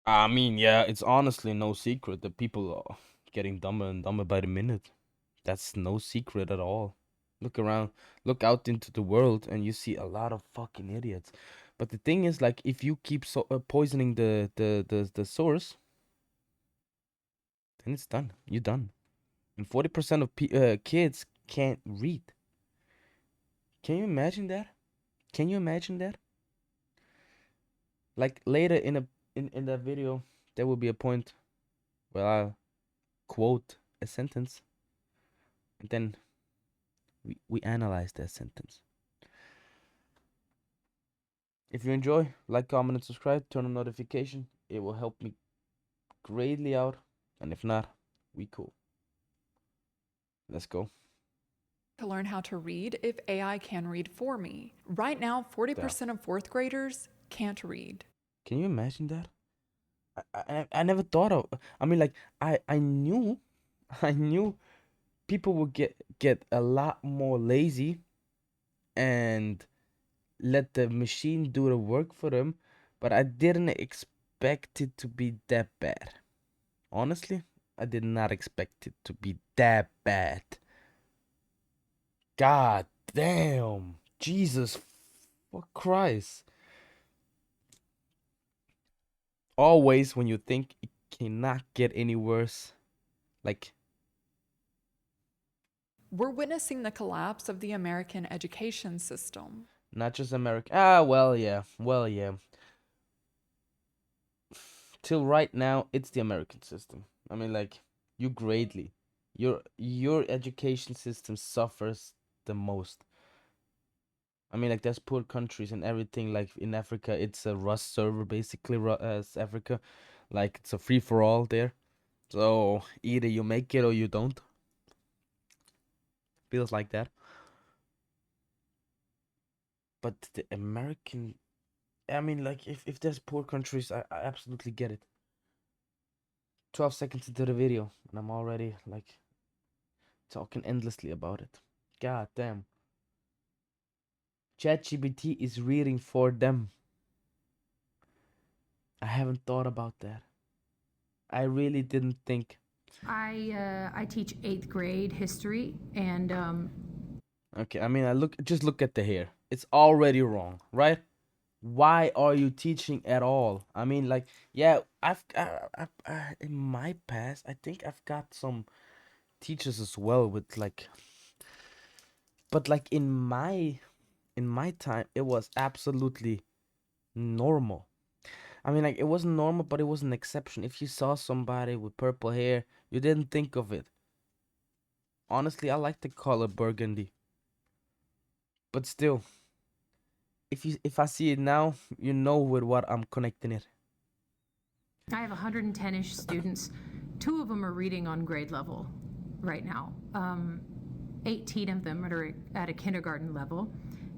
I mean, yeah, it's honestly no secret that people are getting dumber and dumber by the minute. That's no secret at all. Look around, look out into the world, and you see a lot of fucking idiots. But the thing is, like, if you keep poisoning the source, then it's done. You're done. And 40% of kids can't read. Can you imagine that? Can you imagine that? Like later in that video, there will be a point where I'll quote a sentence, and then we analyze that sentence. If you enjoy, like, comment, and subscribe. Turn on notification. It will help me greatly out. And if not, we cool. Let's go. To learn how to read if AI can read for me. Right now, 40% of fourth graders can't read. Can you imagine that? I never thought of. I mean, like, I knew, I knew people would get a lot more lazy and let the machine do the work for them, but I didn't expect it to be that bad. Honestly, I did not expect it to be that bad. God damn. Jesus for Christ. Always when you think it cannot get any worse, like, We're witnessing the collapse of the American education system. not just America. Ah, well, yeah. Well, yeah. Till right now, it's the American system. I mean, like, you greatly. Your education system suffers the most. I mean, like, there's poor countries and everything. Like in Africa, it's a Rust server basically. Africa, like, it's a free for all there. So either you make it or you don't. Feels like that. But the American, I mean, like, if there's poor countries, I absolutely get it. 12 seconds into the video, and I'm already, like, talking endlessly about it. God damn. ChatGPT is reading for them. I haven't thought about that. I really didn't think. I teach 8th grade history, and Okay, I mean, just look at the hair. It's already wrong, right? Why are you teaching at all? I mean, like, yeah, in my past, I think I've got some teachers as well with, like, but like in my time, it was absolutely normal. I mean, like, it wasn't normal, but it was an exception. If you saw somebody with purple hair, you didn't think of it. Honestly, I like the color burgundy, but still, if I see it now, you know with what I'm connecting it. I have 110-ish students. 2 of them are reading on grade level right now. 18 of them are at a kindergarten level.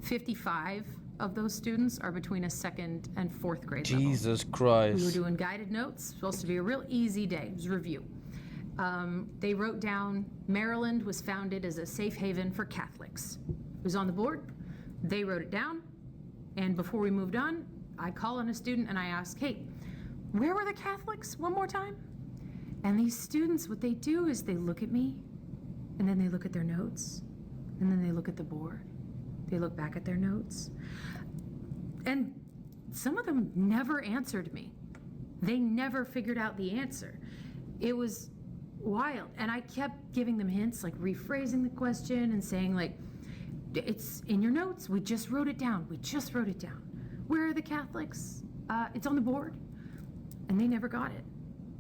55 of those students are between a 2nd and 4th grade level. Jesus We were Christ. doing guided notes. Supposed to be a real easy day. It was review. They wrote down Maryland was founded as a safe haven for Catholics. It was on the board. They wrote it down. And before we moved on, I call on a student and I ask, hey, where were the Catholics? One more time. And these students, what they do is they look at me, and then they look at their notes, and then they look at the board. They look back at their notes. And some of them never answered me. They never figured out the answer. It was wild. And I kept giving them hints, like rephrasing the question and saying, like, it's in your notes. We just wrote it down. We just wrote it down. Where are the Catholics? It's on the board. And they never got it.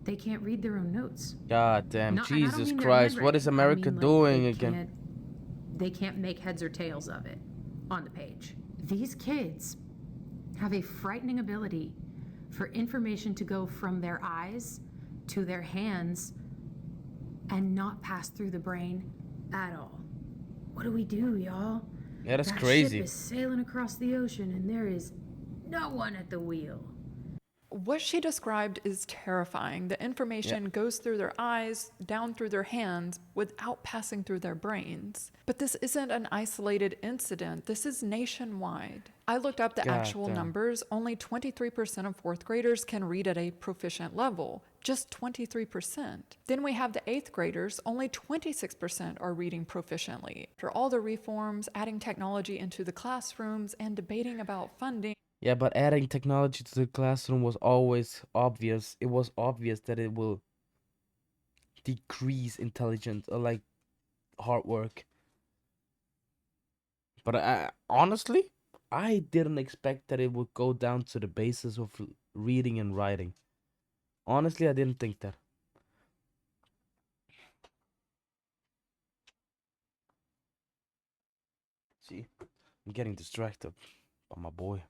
They can't read their own notes. God damn. And I don't Jesus mean their Christ. What is handwriting. I America mean, like, doing again? They can't make heads or tails of it on the page. These kids have a frightening ability for information to go from their eyes to their hands and not pass through the brain at all. What do we do, y'all? Yeah, that's That crazy. ship is sailing across the ocean and there is no one at the wheel. What she described is terrifying. The Yeah. information goes through their eyes, down through their hands, without passing through their brains. But this isn't an isolated incident, this is nationwide. I looked up the God actual damn. numbers. Only 23% of fourth graders can read at a proficient level. Just 23%. Then we have the eighth graders, only 26% are reading proficiently. After all the reforms, adding technology into the classrooms, and debating about funding, Yeah, but adding technology to the classroom was always obvious. It was obvious that it will decrease intelligence or like hard work. But honestly, I didn't expect that it would go down to the basis of reading and writing. Honestly, I didn't think that. See, I'm getting distracted by my boy.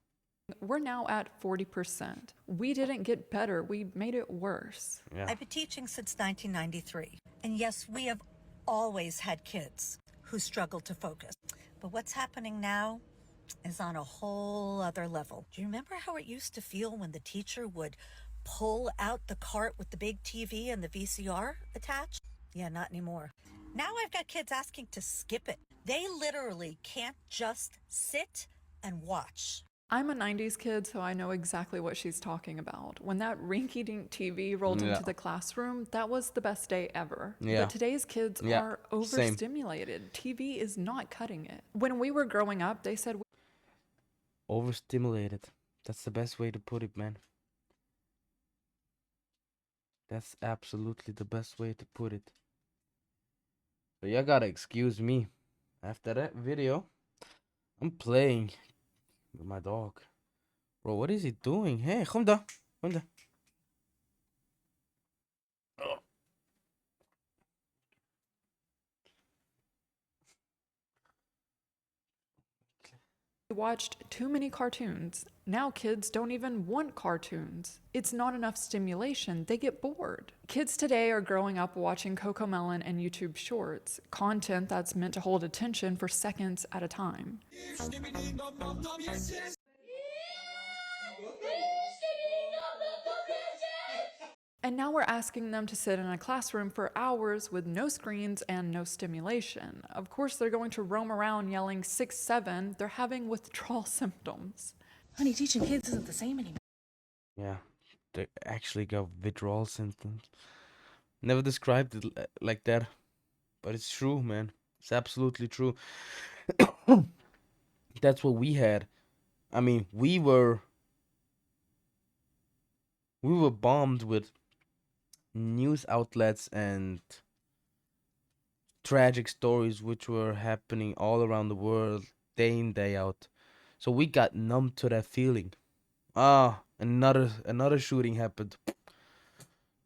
we're now at 40%. We didn't get better, we made it worse. Yeah. I've been teaching since 1993. And yes, we have always had kids who struggle to focus. But what's happening now is on a whole other level. Do you remember how it used to feel when the teacher would pull out the cart with the big TV and the VCR attached? Yeah, not anymore. Now I've got kids asking to skip it. They literally can't just sit and watch. I'm a 90s kid, so I know exactly what she's talking about. When that rinky dink TV rolled Yeah. into the classroom, that was the best day ever. Yeah. But today's kids Yeah, are same. overstimulated. TV is not cutting it. When we were growing up, they said Overstimulated. That's the best way to put it, man. That's absolutely the best way to put it. But you gotta excuse me. After that video, I'm playing with my dog. Bro, what is he doing? Hey, come down. Come down. we watched too many cartoons. Now kids don't even want cartoons. It's not enough stimulation, they get bored. Kids today are growing up watching Cocomelon and YouTube Shorts, content that's meant to hold attention for seconds at a time. And now we're asking them to sit in a classroom for hours with no screens and no stimulation. Of course, they're going to roam around yelling 6, 7. They're having withdrawal symptoms. Honey, teaching kids isn't the same anymore. Yeah, they actually got withdrawal symptoms. Never described it like that, but it's true, man. It's absolutely true. That's what we had. I mean, we were bombed with news outlets and tragic stories which were happening all around the world day in day out. So we got numb to that feeling. Ah, another shooting happened.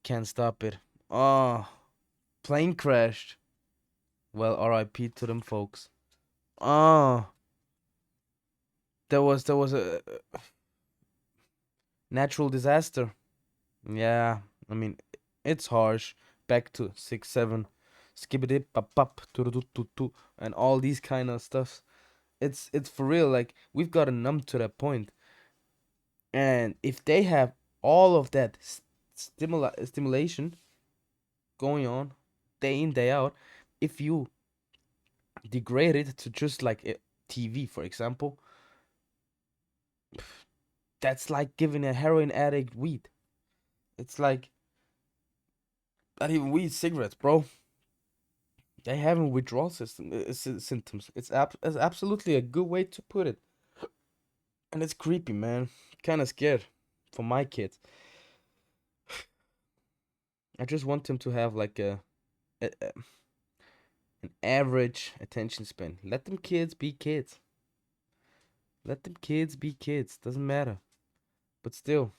Can't stop it. Ah, plane crashed. Well, R.I.P. to them folks. Ah, there was a natural disaster. Yeah, I mean, it's harsh. Back to 6, 7, skibbity pop pop tu and all these kind of stuff. It's for real. Like we've gotten numb to that point. And if they have all of that stimulation going on day in day out, if you degrade it to just like TV, for example, that's like giving a heroin addict weed. It's like not even weed, cigarettes, bro. They having withdrawal symptoms. It's absolutely a good way to put it. And it's creepy, man. Kind of scared for my kids. I just want them to have like an average attention span. Let them kids be kids. Let them kids be kids. Doesn't matter. But still.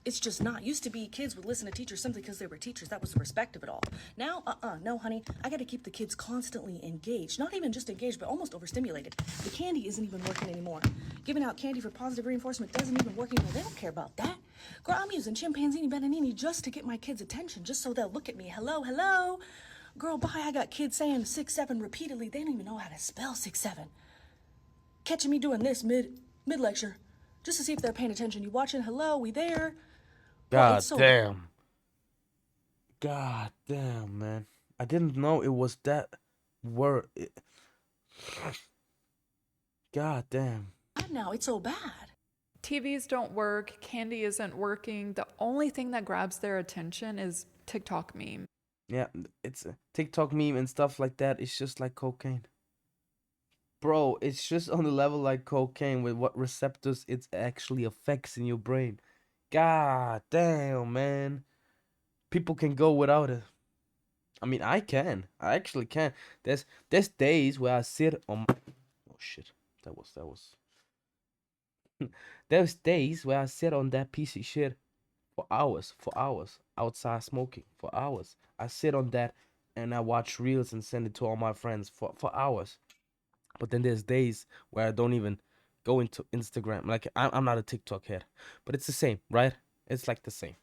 It's just not. Used to be kids would listen to teachers simply because they were teachers. That was the respect of it all. Now, no, honey. I got to keep the kids constantly engaged. Not even just engaged, but almost overstimulated. The candy isn't even working anymore. Giving out candy for positive reinforcement doesn't even work anymore. They don't care about that. Girl, I'm using chimpanzini bananini just to get my kids' attention, just so they'll look at me. Hello, hello. Girl, bye. I got kids saying 6, 7 repeatedly. They don't even know how to spell 6, 7. Catching me doing this mid lecture. just to see if they're paying attention. You watching? Hello, we there? Bro, God it's so bad. damn. God damn, man. I didn't know it was that word. God damn. Now it's so bad. TVs don't work, candy isn't working. The only thing that grabs their attention is TikTok meme. Yeah, it's a TikTok meme and stuff like that. It's just like cocaine. Bro, it's just on the level like cocaine with what receptors it actually affects in your brain. God damn, man. People can go without it. I mean, I can. I actually can. There's days where I sit on my... Oh shit. That was There's days where I sit on that piece of shit for hours, outside smoking, for hours. I sit on that and I watch reels and send it to all my friends for hours. But then there's days where I don't even go into Instagram. Like I'm not a TikTok head, but it's the same, right? It's like the same.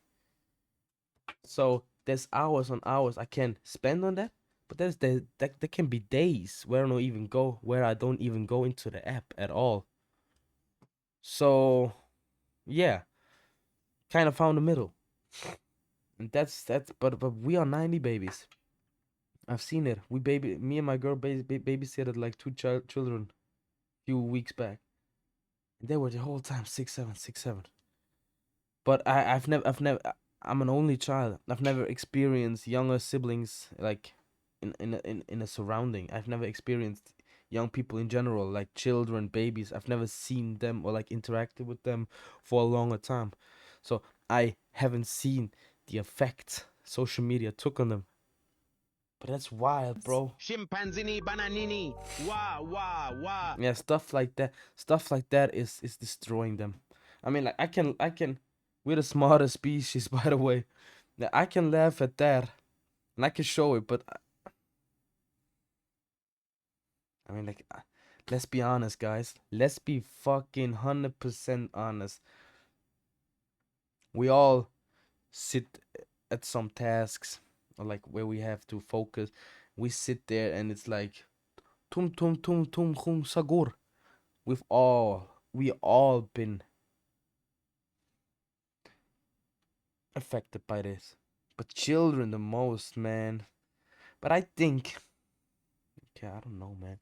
So there's hours on hours I can spend on that, but there can be days where I don't even go into the app at all. So yeah, kind of found the middle, and that's but we are 90 babies. I've seen it. Me and my girl babysitted like two children a few weeks back. And they were the whole time 6, 7, 6, 7. But I'm an only child. I've never experienced younger siblings like in a surrounding. I've never experienced young people in general, like children, babies. I've never seen them or like interacted with them for a longer time. So I haven't seen the effect social media took on them. But that's wild, bro. Chimpanzini bananini. Wah wah wah. Yeah, stuff like that is destroying them. I mean, like I can we're the smartest species, by the way. Now, I can laugh at that and I can show it, but I mean, like, let's be honest, guys. Let's be fucking 100% honest. We all sit at some tasks or like where we have to focus. We sit there and it's like tum tum tum tum tum sagur. We all been affected by this, but children the most, man. But I think, okay, I don't know, man.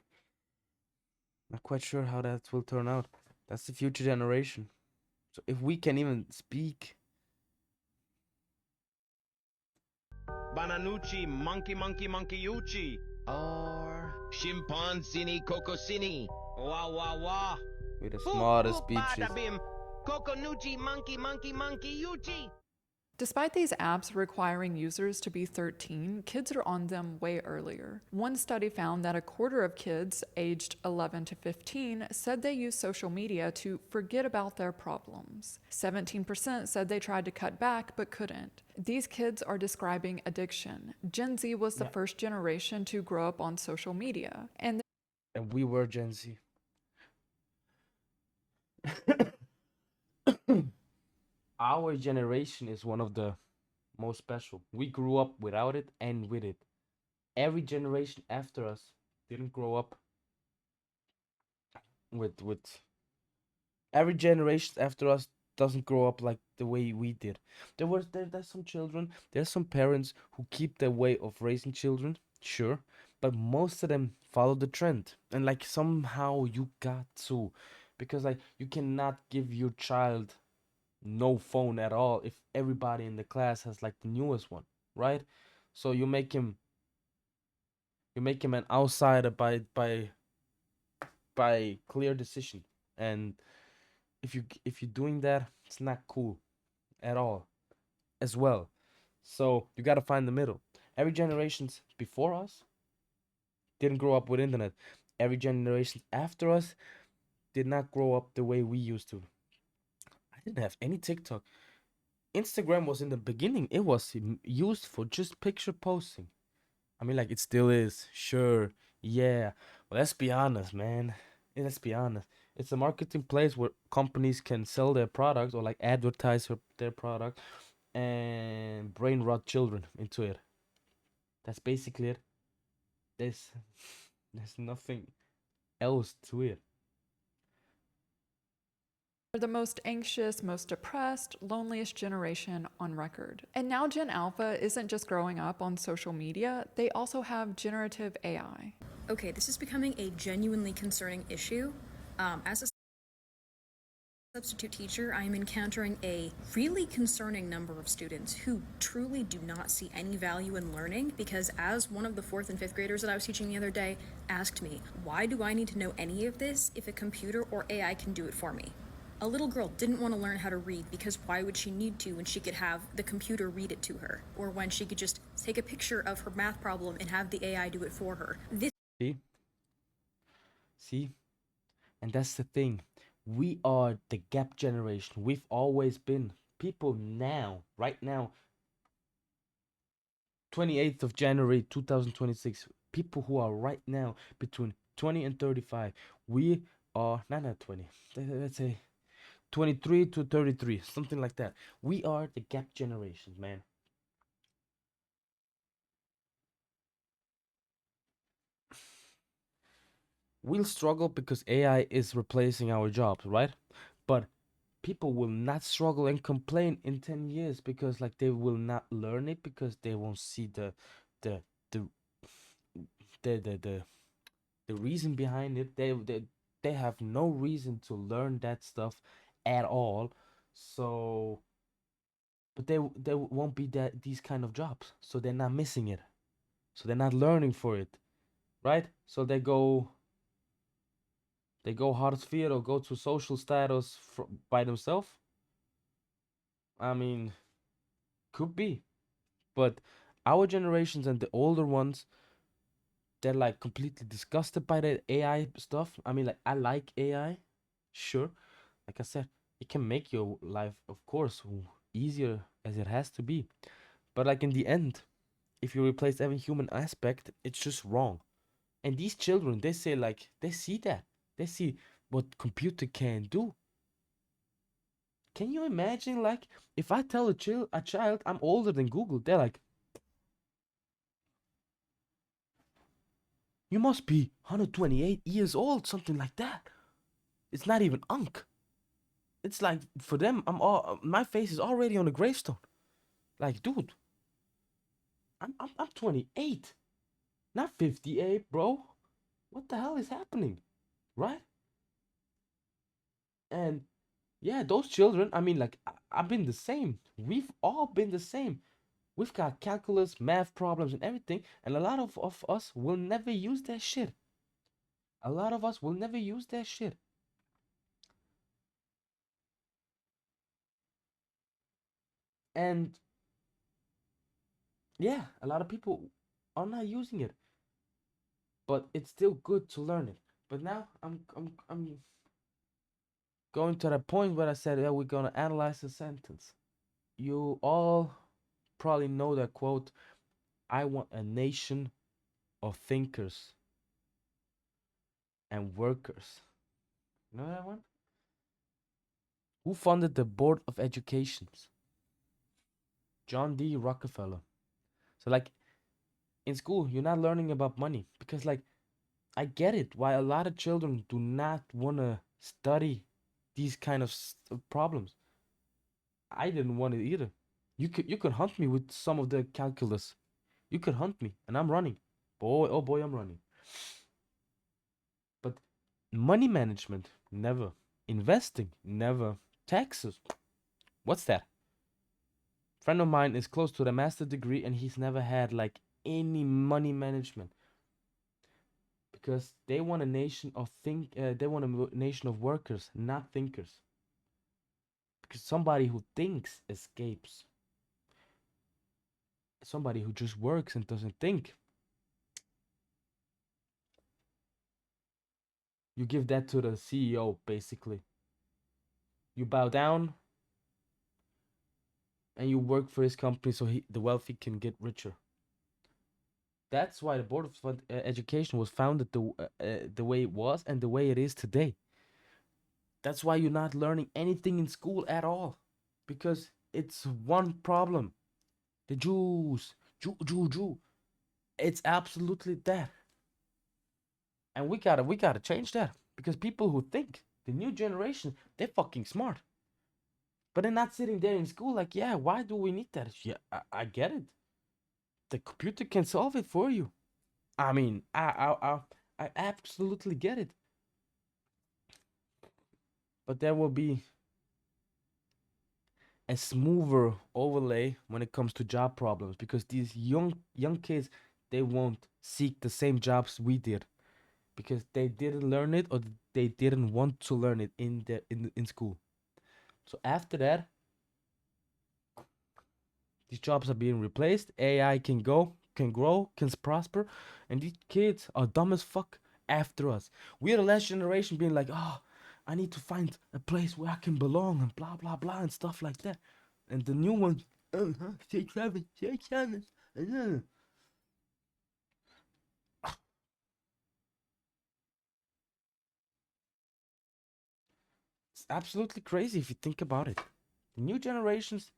Not quite sure how that will turn out. That's the future generation. So if we can even speak, Bananucci monkey monkey monkey uchi. Or chimpanzini cocosini. Wah wah wah. we're the Boop smartest boop speeches. bada bim. Coconucci monkey monkey monkey uchi. Despite these apps requiring users to be 13, kids are on them way earlier. One study found that a quarter of kids aged 11 to 15 said they use social media to forget about their problems. 17% said they tried to cut back but couldn't. These kids are describing addiction. Gen Z was the Yeah. first generation to grow up on social media, and And we were Gen Z. Our generation is one of the most special. We grew up without it and with it. Every generation after us didn't grow up with every generation after us doesn't grow up like the way we did. There's some children, there's some parents who keep their way of raising children, sure, but most of them follow the trend. And like somehow you got to, because like you cannot give your child no phone at all if everybody in the class has like the newest one, right? So you make him an outsider by clear decision. And if you're doing that, it's not cool at all as well. So you got to find the middle. Every generations before us didn't grow up with internet. Every generation after us did not grow up the way we used to. I didn't have any TikTok. Instagram was in the beginning. It was used for just picture posting. I mean, like it still is. Sure, yeah. But let's be honest, man. Let's be honest. It's a marketing place where companies can sell their products or like advertise their product and brain rot children into it. That's basically it. There's there's nothing else to it. They're the most anxious, most depressed, loneliest generation on record. And now Gen Alpha isn't just growing up on social media, they also have generative AI. Okay, this is becoming a genuinely concerning issue. As a substitute teacher, I am encountering a really concerning number of students who truly do not see any value in learning because, as one of the 4th and 5th graders that I was teaching the other day asked me, why do I need to know any of this if a computer or AI can do it for me? A little girl didn't want to learn how to read because why would she need to when she could have the computer read it to her? Or when she could just take a picture of her math problem and have the AI do it for her. See? See? And that's the thing. We are the gap generation. We've always been. People now, right now, 28th of January 2026, people who are right now between 20 and 35, we are, not 20, let's say 23 to 33, something like that. We are the gap generation, man. We'll struggle because AI is replacing our jobs, right? But people will not struggle and complain in 10 years because like they will not learn it because they won't see the the the the the, the reason behind it. They have no reason to learn that stuff at all. So but they won't be that these kind of jobs. So they're not missing it. So they're not learning for it, right? So they go hard sphere or go to social status by themselves. I mean, could be, but our generations and the older ones, they're like completely disgusted by the AI stuff. I mean, like I like AI, sure. Like I said, it can make your life, of course, easier as it has to be. But like in the end, if you replace every human aspect, it's just wrong. And these children, they say like they see that. They see what computer can do. Can you imagine like if I tell a child I'm older than Google, they're like, you must be 128 years old, something like that. It's not even unk. It's like for them, my face is already on the gravestone. Like, dude, I'm 28, not 58, bro. What the hell is happening, right? And yeah, those children. I mean, like I've been the same. We've all been the same. We've got calculus, math problems, and everything, and a lot of us will never use that shit. A lot of us will never use that shit. And yeah, a lot of people are not using it, but it's still good to learn it. But now I'm going to that point where I said, yeah, we're gonna analyze the sentence. You all probably know that quote, I want a nation of thinkers and workers. You know that one? Who funded the Board of Educations? John D. Rockefeller. So like in school, you're not learning about money because like I get it why a lot of children do not want to study these kind of problems. I didn't want it either. You could hunt me with some of the calculus. You could hunt me and I'm running. Boy, oh boy, I'm running. But money management, never. Investing, never. Taxes, what's that? Friend of mine is close to the master degree and he's never had like any money management because they want a nation of they want a nation of workers, not thinkers. Because somebody who thinks escapes. Somebody who just works and doesn't think, you give that to the CEO basically. You bow down and you work for his company so the wealthy can get richer. That's why the Board of Education was founded the way it was and the way it is today. That's why you're not learning anything in school at all, because it's one problem: the Jews, Jew. It's absolutely that, and we gotta change that because people who think The new generation, they're fucking smart. But they're not sitting there in school like, yeah, why do we need that? Yeah, I get it. The computer can solve it for you. I mean, I absolutely get it. But there will be a smoother overlay when it comes to job problems because these young kids, they won't seek the same jobs we did because they didn't learn it or they didn't want to learn it in school. So after that, these jobs are being replaced. AI can go, can grow, can prosper, and these kids are dumb as fuck after us. We're the last generation being like, oh, I need to find a place where I can belong and blah blah blah and stuff like that. And the new ones, take seven, take seven. It's absolutely crazy if you think about it. The new generations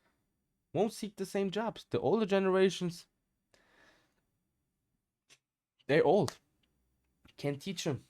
won't seek the same jobs. The older generations, they're old. Can't teach them.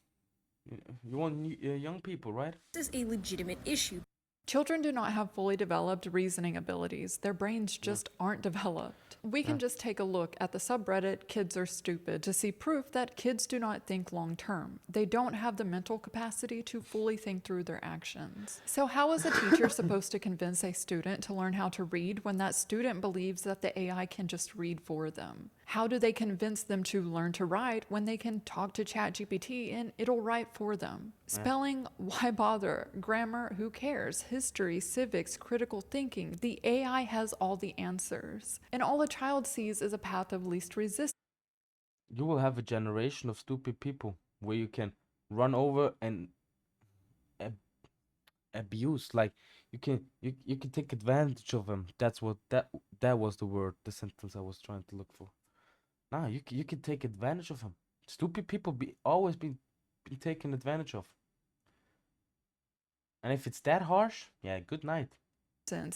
You want young people, right? This is a legitimate issue. Children do not have fully developed reasoning abilities. Their brains just aren't developed. We can just take a look at the subreddit Kids Are Stupid to see proof that kids do not think long term. They don't have the mental capacity to fully think through their actions. So how is a teacher supposed to convince a student to learn how to read when that student believes that the AI can just read for them? How do they convince them to learn to write when they can talk to ChatGPT and it'll write for them? Spelling, why bother? Grammar, who cares? History, civics, critical thinking, the AI has all the answers. And all a child sees is a path of least resistance. You will have a generation of stupid people where you can run over and ab- abuse. Like you can take advantage of them. That's what that was the word, the sentence I was trying to look for. Nah, you can take advantage of them. Stupid people be always been taken advantage of. And if it's that harsh, yeah, good night.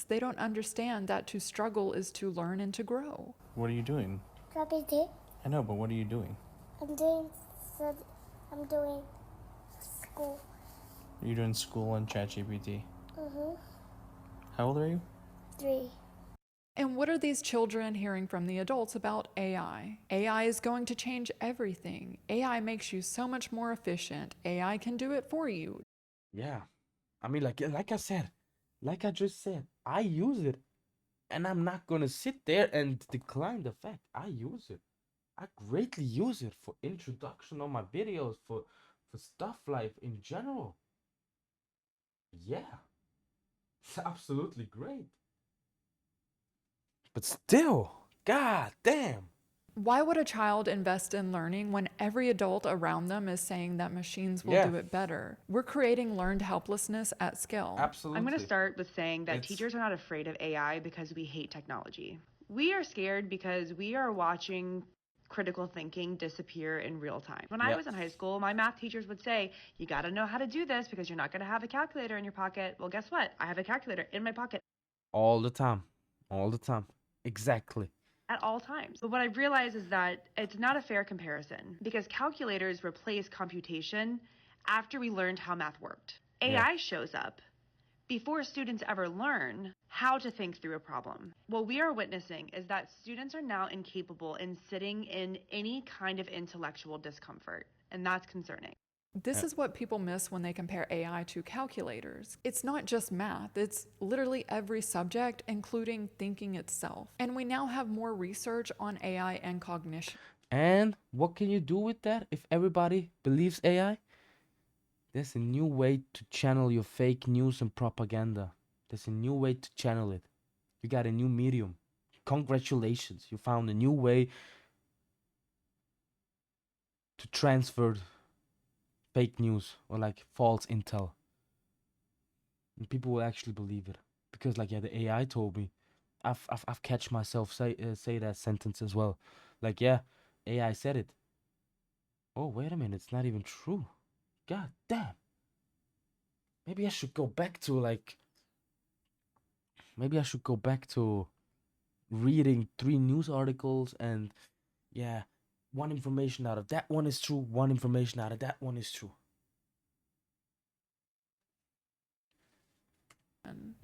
They don't understand that to struggle is to learn and to grow. What are you doing? Copy tape. I know, but what are you doing? I'm doing I'm doing school. Are you doing school on ChatGPT? Mhm. How old are you? 3. And what are these children hearing from the adults about AI? AI is going to change everything. AI makes you so much more efficient. AI can do it for you. Yeah. I mean, like I said, like I just said, I use it, and I'm not gonna sit there and decline the fact I use it. I greatly use it for introduction on my videos, for stuff like in general. Yeah, it's absolutely great. But still, god damn. Why would a child invest in learning when every adult around them is saying that machines will Yeah. do it better? We're creating learned helplessness at scale. Absolutely. I'm going to start with saying that It's- teachers are not afraid of AI because we hate technology. We are scared because we are watching critical thinking disappear in real time. When I Yep. was in high school, my math teachers would say, you got to know how to do this because you're not going to have a calculator in your pocket. Well, guess what? I have a calculator in my pocket All the time. All the time. Exactly. at all times. But what I've realized is that it's not a fair comparison because calculators replace computation after we learned how math worked. AI shows up before students ever learn how to think through a problem. What we are witnessing is that students are now incapable in sitting in any kind of intellectual discomfort, and that's concerning. This is what people miss when they compare AI to calculators. It's not just math, it's literally every subject, including thinking itself. And we now have more research on AI and cognition. And what can you do with that if everybody believes AI? There's a new way to channel your fake news and propaganda. There's a new way to channel it. You got a new medium. Congratulations, you found a new way to transfer fake news or like false intel. And people will actually believe it. Because like yeah, the AI told me. I've catch myself say that sentence as well. Like yeah, AI said it. Oh wait a minute, it's not even true. God damn. Maybe I should go back to reading 3 news articles and yeah, one information out of that one is true, one information out of that one is true.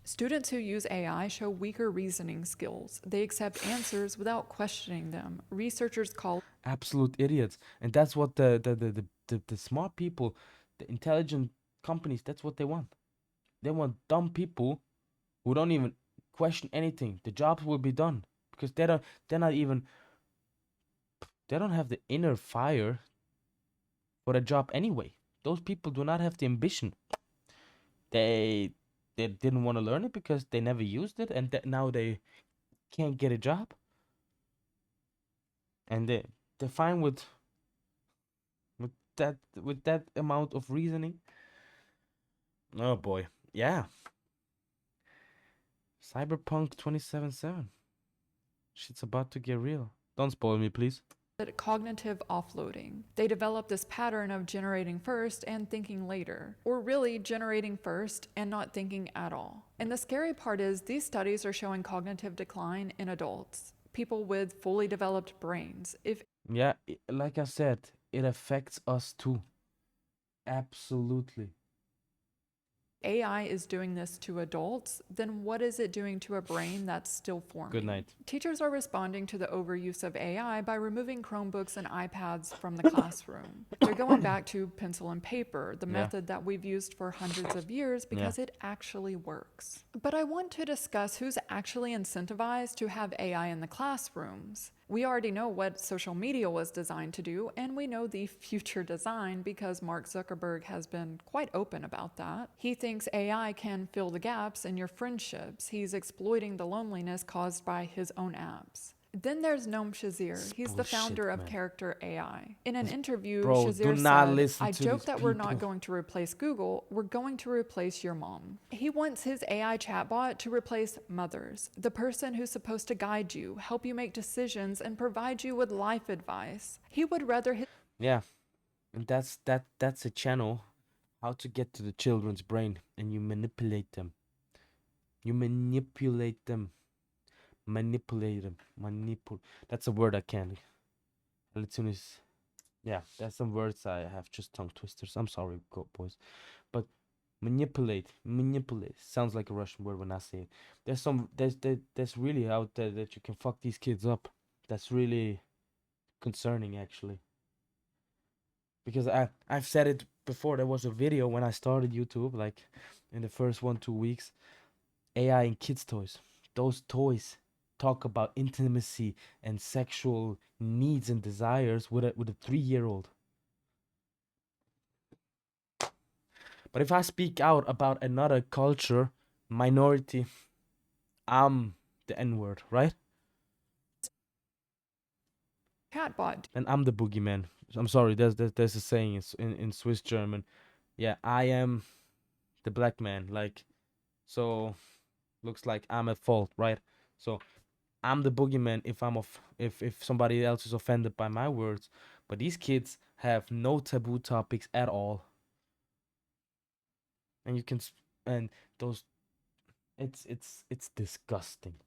Students who use AI show weaker reasoning skills. They accept answers without questioning them. Researchers call Absolute idiots. And that's what the smart people, the intelligent companies, that's what they want. They want dumb people who don't even question anything. The jobs will be done because they're not even, they don't have the inner fire for a job anyway. Those people do not have the ambition. They didn't want to learn it because they never used it, and now they can't get a job, and they're fine with that amount of reasoning. Oh boy, yeah. Cyberpunk 2077. Shit's about to get real. Don't spoil me, please. it cognitive offloading. They develop this pattern of generating first and thinking later, or really generating first and not thinking at all. And the scary part is these studies are showing cognitive decline in adults, people with fully developed brains. If Yeah, like I said, it affects us too. Absolutely. AI is doing this to adults, then what is it doing to a brain that's still forming? Good night. Teachers are responding to the overuse of AI by removing Chromebooks and iPads from the classroom. They're going back to pencil and paper, the Yeah. method that we've used for hundreds of years because it actually works. But I want to discuss who's actually incentivized to have AI in the classrooms. We already know what social media was designed to do, and we know the future design because Mark Zuckerberg has been quite open about that. He thinks AI can fill the gaps in your friendships. He's exploiting the loneliness caused by his own apps. Then there's Noam Shazir. He's the founder of man. Character AI. In an interview, Bro, do Shazir not said, listen I to joke these that we're not people." going to replace Google, we're going to replace your mom. He wants his AI chatbot to replace mothers, the person who's supposed to guide you, help you make decisions, and provide you with life advice. He would rather his Yeah, and that's a channel how to get to the children's brain, and you manipulate them. You manipulate them. Manipulate them. That's a word I can't. As soon as, yeah, that's some words I have just tongue twisters. I'm sorry, boys, but manipulate sounds like a Russian word when I say it. There's really out there that you can fuck these kids up. That's really concerning, actually. Because I've said it before. There was a video when I started YouTube, like in the first 1-2 weeks, AI in kids toys. Those toys talk about intimacy and sexual needs and desires with a 3-year-old. But if I speak out about another culture, minority, I'm the N-word, right? chatbot And I'm the boogeyman. I'm sorry, there's a saying in Swiss German. Yeah, I am the black man. Like, so looks like I'm at fault, right? So I'm the boogeyman if somebody else is offended by my words. But these kids have no taboo topics at all, and you can and those it's disgusting.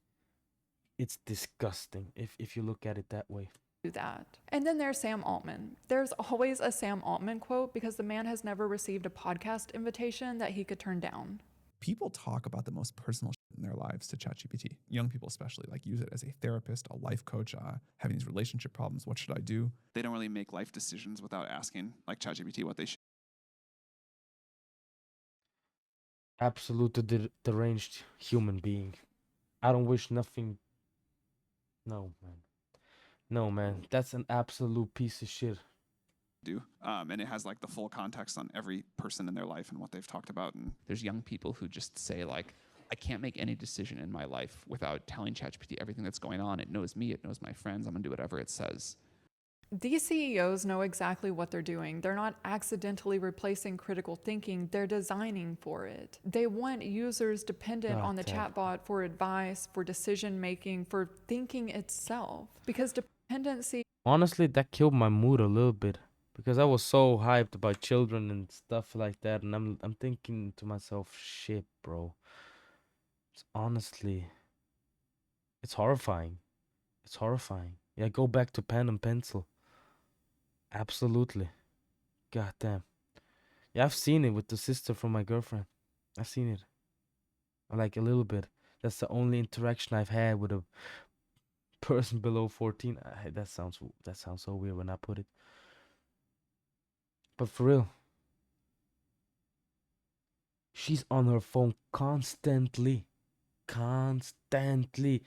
It's disgusting if you look at it that way. do that. And then there's Sam Altman. There's always a Sam Altman quote because the man has never received a podcast invitation that he could turn down. People talk about the most personal shit in their lives to ChatGPT. Young people especially, like, use it as a therapist, a life coach, having these relationship problems. What should I do? They don't really make life decisions without asking, like ChatGPT, what they should. Absolute deranged human being. I don't wish nothing. No, man. No, man. That's an absolute piece of shit. do. And it has like the full context on every person in their life and what they've talked about. And there's young people who just say like, I can't make any decision in my life without telling ChatGPT everything that's going on. It knows me, it knows my friends. I'm gonna do whatever it says. These CEOs know exactly what they're doing. They're not accidentally replacing critical thinking, they're designing for it. They want users dependent on the chatbot for advice, for decision making, for thinking itself. Because dependency. Honestly, that killed my mood a little bit because I was so hyped about children and stuff like that, and I'm thinking to myself, shit, bro. It's honestly, it's horrifying. It's horrifying. Yeah, go back to pen and pencil. Absolutely. God damn. Yeah, I've seen it with the sister from my girlfriend. I've seen it. like a little bit. That's the only interaction I've had with a person below 14. That sounds so weird when I put it. But for real, she's on her phone constantly. Constantly.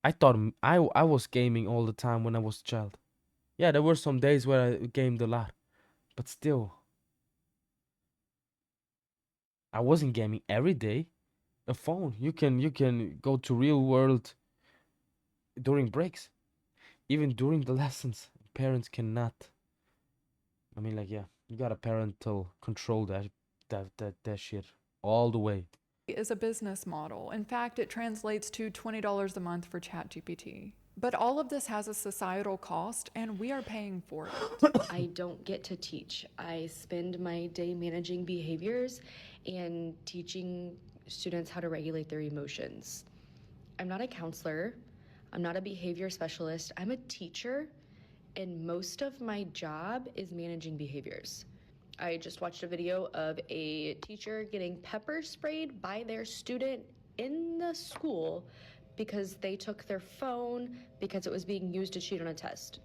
I thought I was gaming all the time when I was a child. Yeah, there were some days where I gamed a lot, but still, I wasn't gaming every day. A phone, you can go to real world during breaks, even during the lessons. Parents cannot. I mean, like, yeah, you got a parental control that shit all the way. Is a business model. In fact, it translates to $20 a month for ChatGPT. But all of this has a societal cost, and we are paying for it. I don't get to teach. I spend my day managing behaviors and teaching students how to regulate their emotions. I'm not a counselor. I'm not a behavior specialist. I'm a teacher, and most of my job is managing behaviors. I just watched a video of a teacher getting pepper sprayed by their student in the school because they took their phone because it was being used to cheat on a test.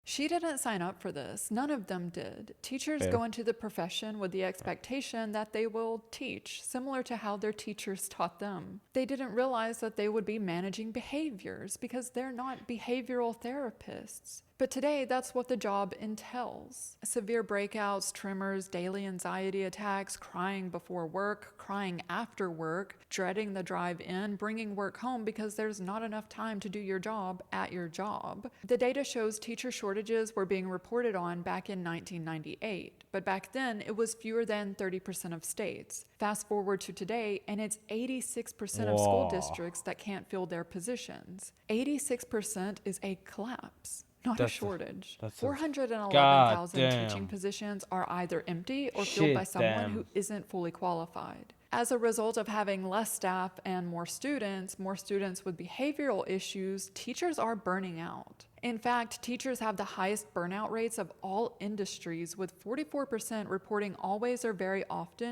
She didn't sign up for this. None of them did. Teachers Fair. go into the profession with the expectation that they will teach, similar to how their teachers taught them. They didn't realize that they would be managing behaviors because they're not behavioral therapists. But today, that's what the job entails. Severe breakouts, tremors, daily anxiety attacks, crying before work, crying after work, dreading the drive in, bringing work home because there's not enough time to do your job at your job. The data shows teacher shortages were being reported on back in 1998, but back then it was fewer than 30% of states. Fast forward to today, and it's 86% of school Whoa. districts that can't fill their positions. 86% is a collapse. Not a That's shortage. that's a 411,000 teaching goddamn positions are either empty or filled by shit. someone who Damn. isn't fully qualified. As a result of having less staff and more students with behavioral issues, teachers are burning out. In fact, teachers have the highest burnout rates of all industries, with 44% reporting always or very often.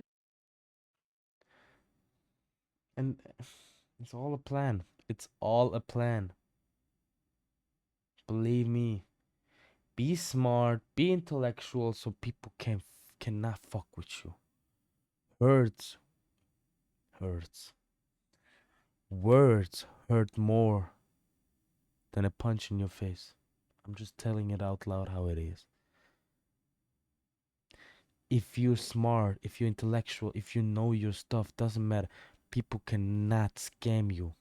And it's all a plan. It's all a plan. Believe me. Be smart, be intellectual, so people cannot fuck with you. Hurts, hurts. Words hurt more than a punch in your face. I'm just telling it out loud how it is. If you're smart, if you're intellectual, if you know your stuff, doesn't matter. People cannot scam you.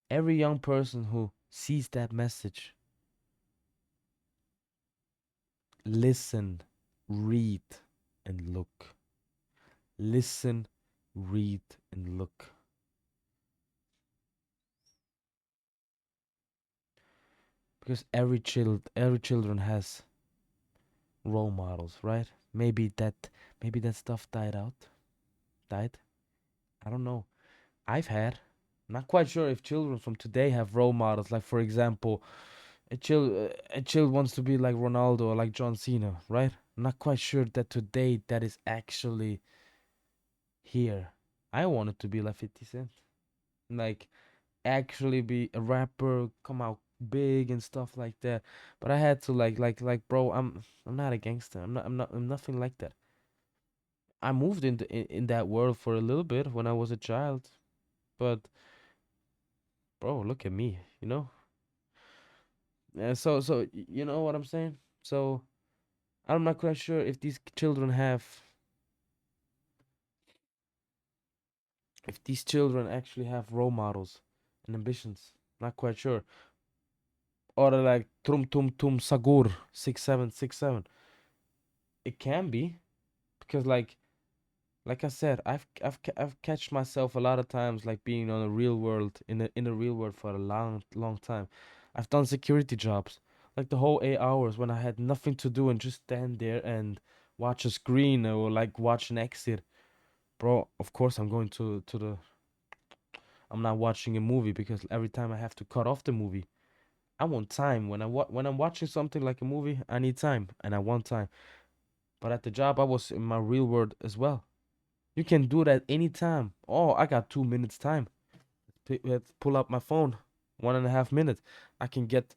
Every young person who sees that message, listen, read, and look. Listen, read, and look. Because every children has role models, right? Maybe that stuff died. I don't know. I've had. I'm not quite sure if children from today have role models. Like, for example, a child wants to be like Ronaldo or like John Cena, right? I'm not quite sure that today that is actually here. I wanted to be like 50 Cent, like actually be a rapper, come out big and stuff like that. But I had to like bro, I'm not a gangster. I'm nothing like that. I moved in that world for a little bit when I was a child, but bro, look at me, you know? So you know what I'm saying? So I'm not quite sure if these children actually have role models and ambitions. Not quite sure. Or like Trum Tum Tum Sagur 6767. It can be because like I said, I've catched myself a lot of times like being on a real world in a real world for a long time. I've done security jobs, like the whole 8 hours when I had nothing to do and just stand there and watch a screen or like watch an exit. Bro, of course I'm going to the. I'm not watching a movie because every time I have to cut off the movie. I want time when when I'm watching something like a movie. I need time and I want time. But at the job, I was in my real world as well. You can do that anytime. Oh, I got 2 minutes time. Let's pull up my phone. 1.5 minutes. I can get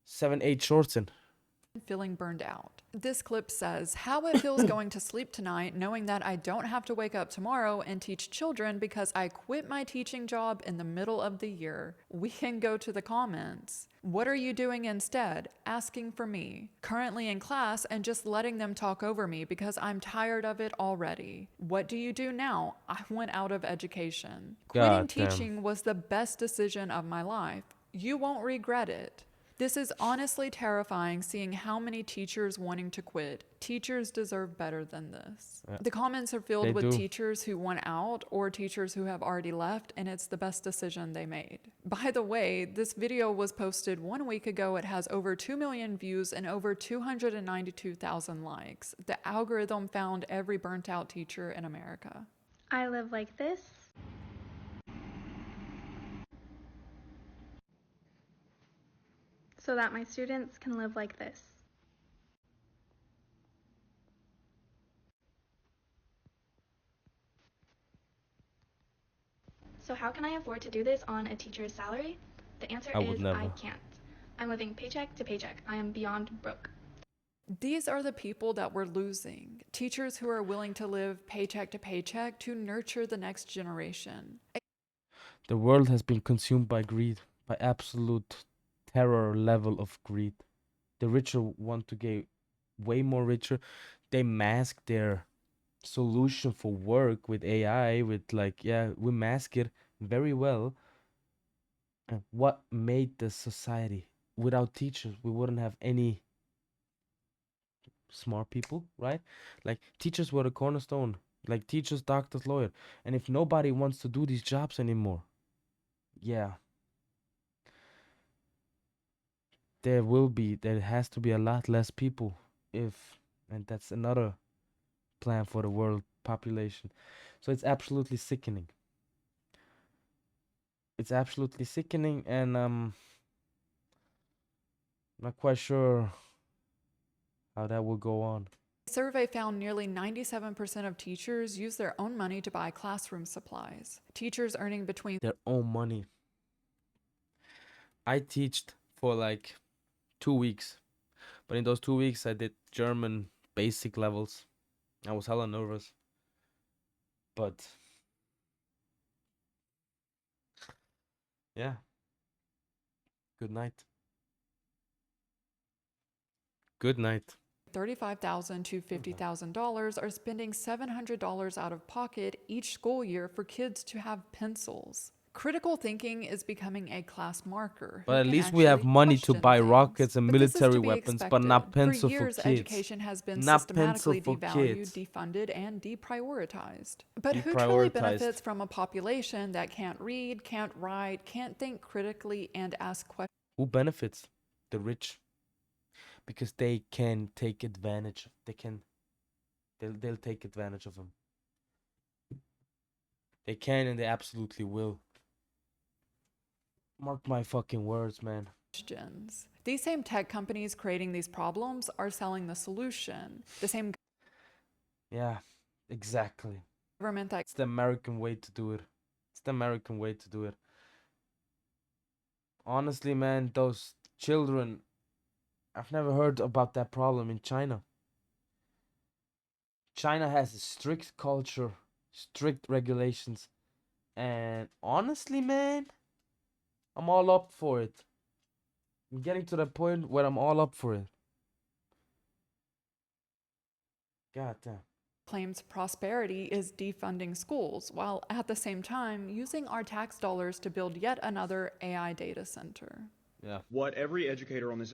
7, 8 shorts in. Feeling burned out. This clip says how it feels going to sleep tonight knowing that I don't have to wake up tomorrow and teach children because I quit my teaching job in the middle of the year. We can go to the comments. What are you doing instead? Asking for me. Currently in class and just letting them talk over me because I'm tired of it already. What do you do now? I went out of education. Quitting God damn. teaching was the best decision of my life. You won't regret it. This is honestly terrifying seeing how many teachers wanting to quit. Teachers deserve better than this. Yeah. The comments are filled They with do. teachers who want out or teachers who have already left, and it's the best decision they made. By the way, this video was posted 1 week ago. It has over 2 million views and over 292,000 likes. The algorithm found every burnt out teacher in America. I live like this. So that my students can live like this. So how can I afford to do this on a teacher's salary? The answer I would is never. I can't. I'm living paycheck to paycheck. I am beyond broke. These are the people that we're losing. Teachers who are willing to live paycheck to paycheck to nurture the next generation. The world has been consumed by greed, by absolute terror level of greed. The richer want to get way more richer. They mask their solution for work with AI, with like, yeah, we mask it very well. And what made the society? Without teachers, we wouldn't have any smart people, right? Like teachers were the cornerstone. Like teachers, doctors, lawyers. And if nobody wants to do these jobs anymore, yeah, there has to be a lot less people and that's another plan for the world population. So it's absolutely sickening. It's absolutely sickening, and not quite sure how that will go on. The survey found nearly 97% of teachers use their own money to buy classroom supplies. Teachers earning between Their own money. I teached for like 2 weeks, but in those 2 weeks I did German basic levels. I was hella nervous, but yeah. Good night. Good night. $35,000 to $50,000 are spending $700 out of pocket each school year for kids to have pencils. Critical thinking is becoming a class marker. But at least we have money to buy rockets and military weapons, but not pencil for years, for kids. education has been Not systematically pencil for devalued, kids. defunded, and deprioritized. But who truly Deprioritized. benefits from a population that can't read, can't write, can't think critically, and ask questions? Who benefits? The rich. Because they can take advantage. They'll take advantage of them. They can and they absolutely will. Mark my fucking words, man. These same tech companies creating these problems are selling the solution. The same Yeah, exactly. government that It's the American way to do it. It's the American way to do it. Honestly, man, those children, I've never heard about that problem in China. China has a strict culture, strict regulations, and honestly, man, I'm all up for it. I'm getting to the point where I'm all up for it. God damn. claims prosperity is defunding schools, while at the same time using our tax dollars to build yet another AI data center. Yeah. What every educator on this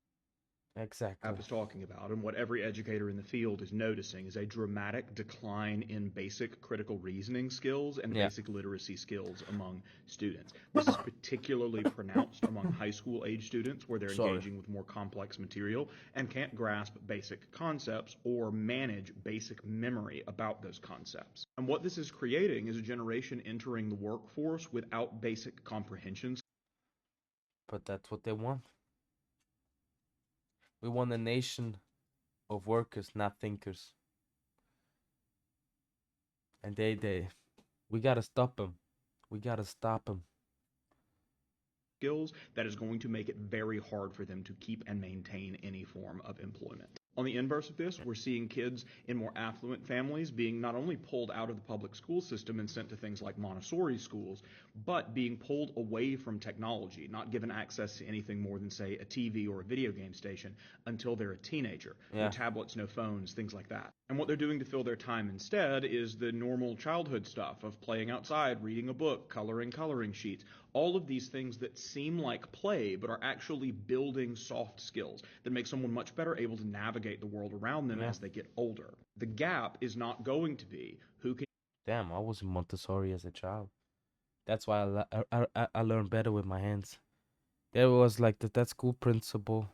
Exactly. app is talking about, and what every educator in the field is noticing, is a dramatic decline in basic critical reasoning skills and basic literacy skills among students. This is particularly pronounced among high school age students, where they're engaging with more complex material and can't grasp basic concepts or manage basic memory about those concepts. And what this is creating is a generation entering the workforce without basic comprehension. But that's what they want. We want a nation of workers, not thinkers. And we gotta stop them. We gotta stop them. Skills that is going to make it very hard for them to keep and maintain any form of employment. On the inverse of this, we're seeing kids in more affluent families being not only pulled out of the public school system and sent to things like Montessori schools, but being pulled away from technology, not given access to anything more than, say, a TV or a video game station until they're a teenager. Yeah. No tablets, no phones, things like that. And what they're doing to fill their time instead is the normal childhood stuff of playing outside, reading a book, coloring sheets, all of these things that seem like play but are actually building soft skills that make someone much better able to navigate the world around them Yeah. as they get older. The gap is not going to be who can Damn, I was in Montessori as a child. That's why I learned better with my hands. There was like that school principal.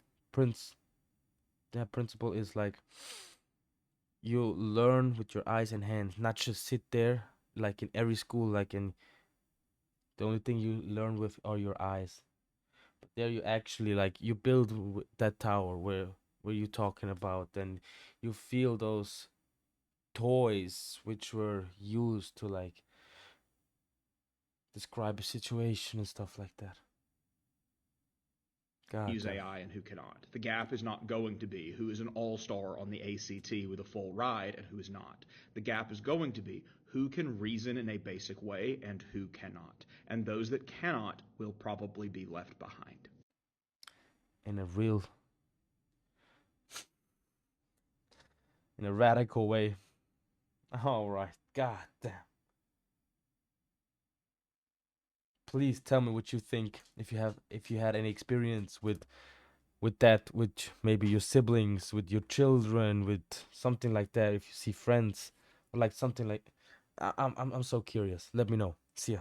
That principle is like you learn with your eyes and hands, not just sit there like in every school. Like in the only thing you learn with are your eyes. But there you actually like you build that tower where you talking about, and you feel those toys which were used to like describe a situation and stuff like that. God use damn. AI and who cannot. The gap is not going to be who is an all-star on the ACT with a full ride and who is not. The gap is going to be who can reason in a basic way and who cannot. And those that cannot will probably be left behind. In a radical way. All right. God damn. Please tell me what you think, if you had any experience with that, with maybe your siblings, with your children, with something like that. If you see friends, or like something like, I'm so curious. Let me know. See ya.